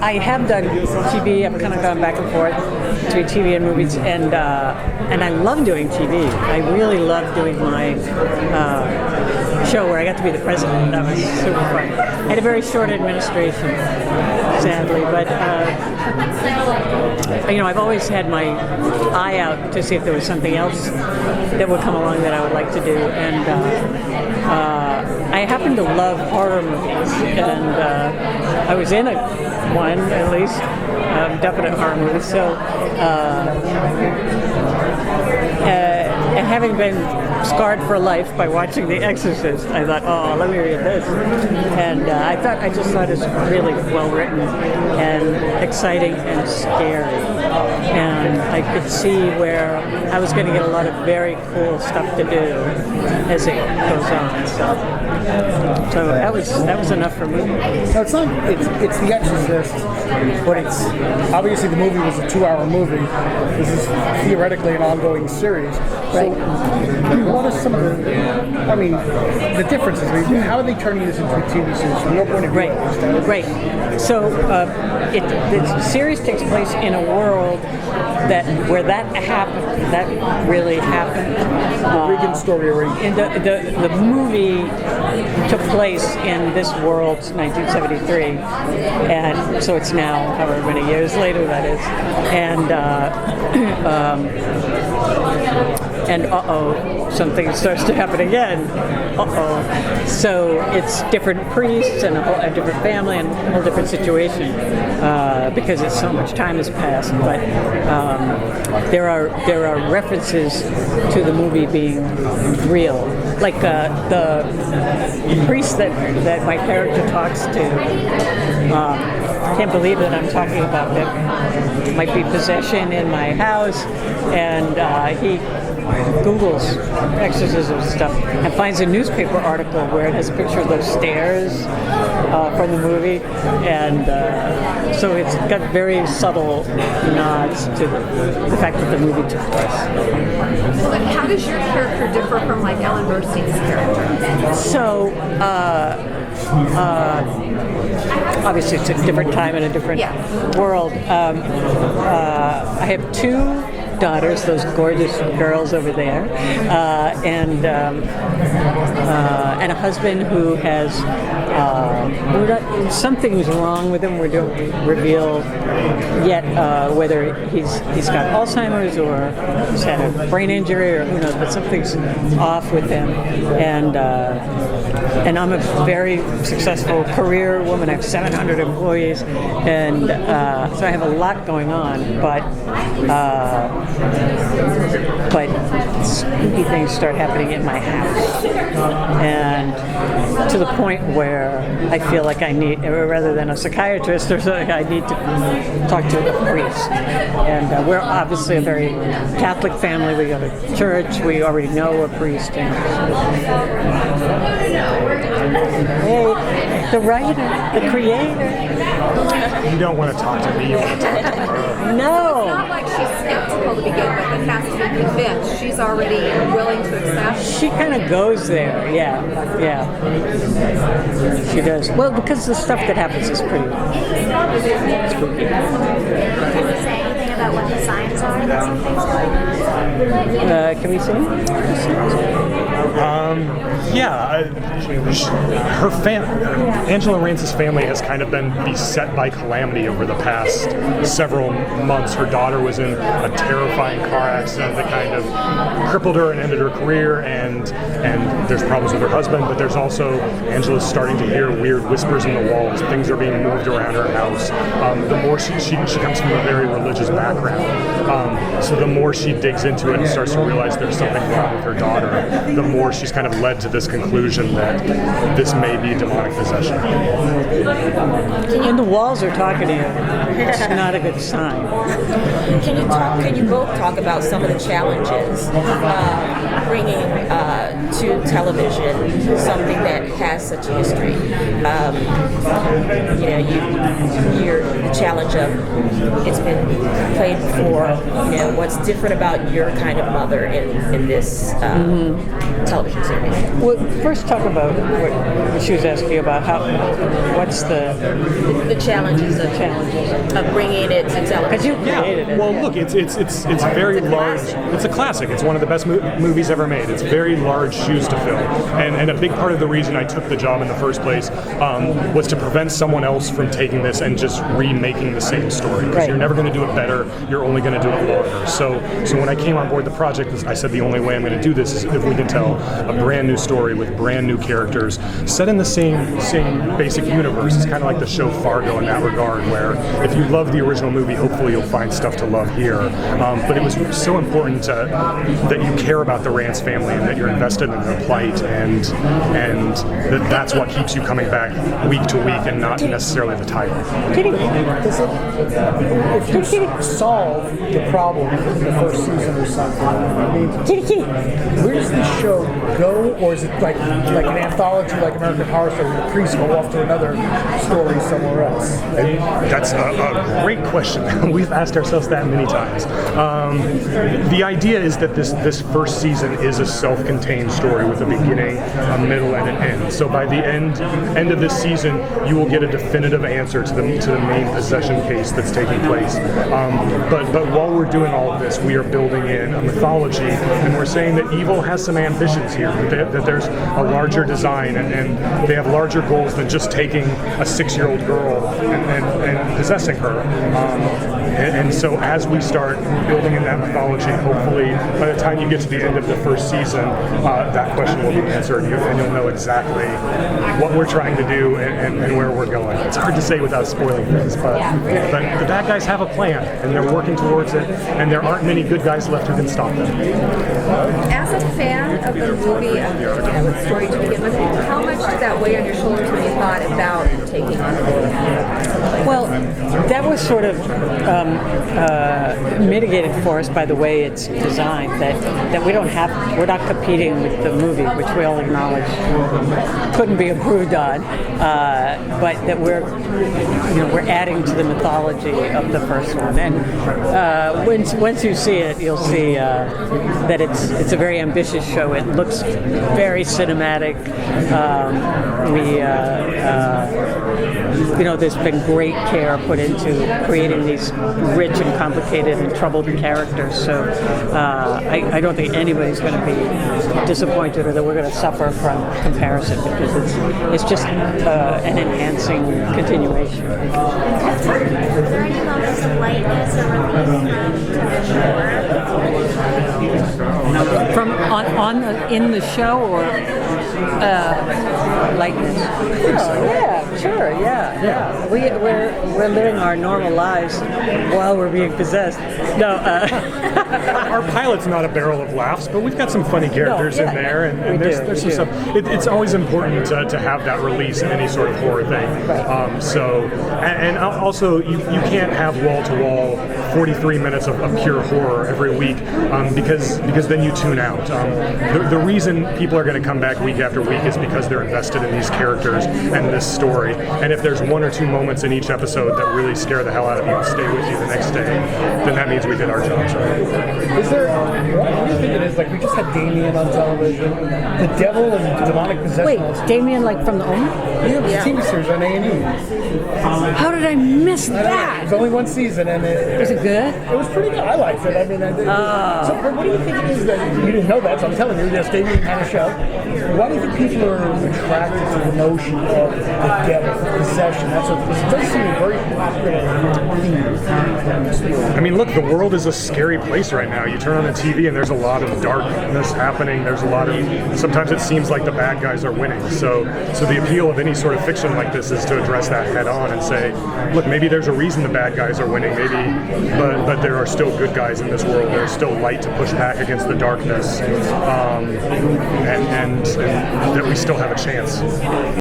I have done TV. I've kind of gone back and forth between TV and movies, and I love doing TV. I really love doing my show where I got to be the president. That was super fun. I had a very short administration, sadly, but I've always had my eye out to see if there was something else that would come along that I would like to do, and I happen to love horror movies, and I was in one at least, definite horror movie. So, and having been scarred for life by watching The Exorcist, I thought, oh, let me read this, and I just thought it was really well written and exciting and scary, and I could see where I was going to get a lot of very cool stuff to do as it goes on. So that was enough for me. No, it's not. It's The Exorcist, but it's obviously the movie was a 2-hour movie. This is theoretically an ongoing series. So, what are some of the differences? I mean, how are they turning this into a TV series from your point of view? Right. So the series takes place in a world where that happened. That really happened. The Regan story already. In the movie took place in this world, 1973, and so it's now however many years later that is, and something starts to happen again. So it's different priests and a different family and a whole different situation because it's so much time has passed. But there are references to the movie being real, like the priest that my character talks to. I can't believe that I'm talking about that might be possession in my house, and he Googles exorcism stuff and finds a newspaper article where it has a picture of those stairs from the movie, and so it's got very subtle nods to the fact that the movie took place. But how does your character differ from like Ellen Burstyn's character? So obviously it's a different time and a different world. I have 2 daughters, those gorgeous girls over there, and a husband who has something's wrong with him. We don't reveal yet whether he's got Alzheimer's or he's had a brain injury or who knows, but something's off with him. And I'm a very successful career woman. I have 700 employees, and so I have a lot going on, but spooky things start happening in my house, and to the point where I feel like I need, rather than a psychiatrist or something, I need to talk to a priest. And we're obviously a very Catholic family. We go to church. We already know a priest. And hey, the writer, the creator. You don't want to talk to me. You want to talk to her. No. It's not like she's skeptical to begin with and has to be convinced. She's already willing to accept. She kind of goes there, yeah. She does. Well, because the stuff that happens is pretty spooky. Can you say anything about what the signs are that something's going on? Can we see? Her Angela Rance's family has kind of been beset by calamity over the past several months. Her daughter was in a terrifying car accident that kind of crippled her and ended her career, and there's problems with her husband, but there's also Angela's starting to hear weird whispers in the walls. Things are being moved around her house. The more she comes from a very religious background, so the more she digs into it and starts to realize there's something wrong with her daughter, the more she's kind of led to this conclusion that this may be demonic possession. And the walls are talking to you. It's not a good sign. Can you both talk about some of the challenges bringing to television something that has such a history? You hear the challenge knowledge of it's been played before. You know, what's different about your kind of mother in this television series? Well, first talk about what she was asking you about. What's the challenges of bringing it to Because television. you created it. Well, look, it's very large. It's a classic. It's one of the best movies ever made. It's very large shoes to fill, and a big part of the reason I took the job in the first place was to prevent someone else from taking this and just remaking the same story. Because Right. you're never going to do it better. You're only going to do it longer. So when I came on board the project, I said the only way I'm going to do this is if we can tell a brand new story with brand new characters set in the same basic universe. It's kind of like the show Fargo in that regard, where if you love the original movie, hopefully you'll find stuff to love here. But it was so important that you care about the Rance family and that you're invested in their plight, and that's what keeps you coming back week to week and not necessarily the title. If you solve the problem in the first season or something, I mean, where does this show go, or is it like an anthology like American Horror Story, where the priests go off to another story somewhere else? That's a great question. We've asked ourselves that many times. The idea is that this first season is a self-contained story with a beginning, a middle, and an end. So by the end of this season, you will get a definitive answer to the main possession case that's taking place. But while we're doing all of this, we are building in a mythology, and we're saying that evil has some ambitions here, that there's a larger design, and they have larger goals than just taking a 6-year-old girl and possessing her. And so as we start building in that mythology, hopefully by the time you get to the end of the first season, that question will be answered, and you'll know exactly what we're trying to do and where we're going. It's hard to say without spoiling things, but the bad guys have a plan, and they're working towards it, and there aren't many good guys left who can stop them. As a fan of the movie and the story to begin with, how much did that weigh on your shoulders when you thought about taking on the role? Well, that was sort of mitigated for us by the way it's designed. That we're not competing with the movie, which we all acknowledge couldn't be improved on, but that we're adding to the mythology of the first one. And once you see it, you'll see that it's a very ambitious show. It looks very cinematic. There's been great care put into creating these rich and complicated and troubled characters. So I don't think anybody's going to be disappointed or that we're going to suffer from comparison, because it's just an enhancing continuation. Are there any moments of lightness or relief From in the show or lightness? Yeah, sure, yeah. We're living our normal lives while we're being possessed. No, Our pilot's not a barrel of laughs, but we've got some funny characters in there, and there's some stuff. It's always important to have that release in any sort of horror thing. And also you can't have wall-to-wall 43 minutes of pure horror every week because then you tune out. The reason people are going to come back week after week is because they're invested in these characters and this story. And if there's one or two moments in each episode that really scare the hell out of you and stay with you the next day, then that means we did our jobs right. Is there, what do you think it is? Like, we just had Damien on television, the devil and demonic possession. wait, Damien, like from the Omen? Yeah, TV series on A&E. How did I miss It that? was only one season, and Was it good? it was pretty good. I liked it. I mean, so what do you think it is that you didn't know that? So I'm telling you, yes, Damien had a show. Why do you think people are attracted to the notion of the devil, possession? That's what it does seem very popular. I mean, look, the world is a scary place right now. You turn on the TV and there's a lot of darkness happening. There's a lot of, sometimes it seems like the bad guys are winning. So the appeal of any sort of fiction like this is to address that head on and say, look, maybe there's a reason the bad guys are winning, but there are still good guys in this world. There's still light to push back against the darkness, and that we still have a chance.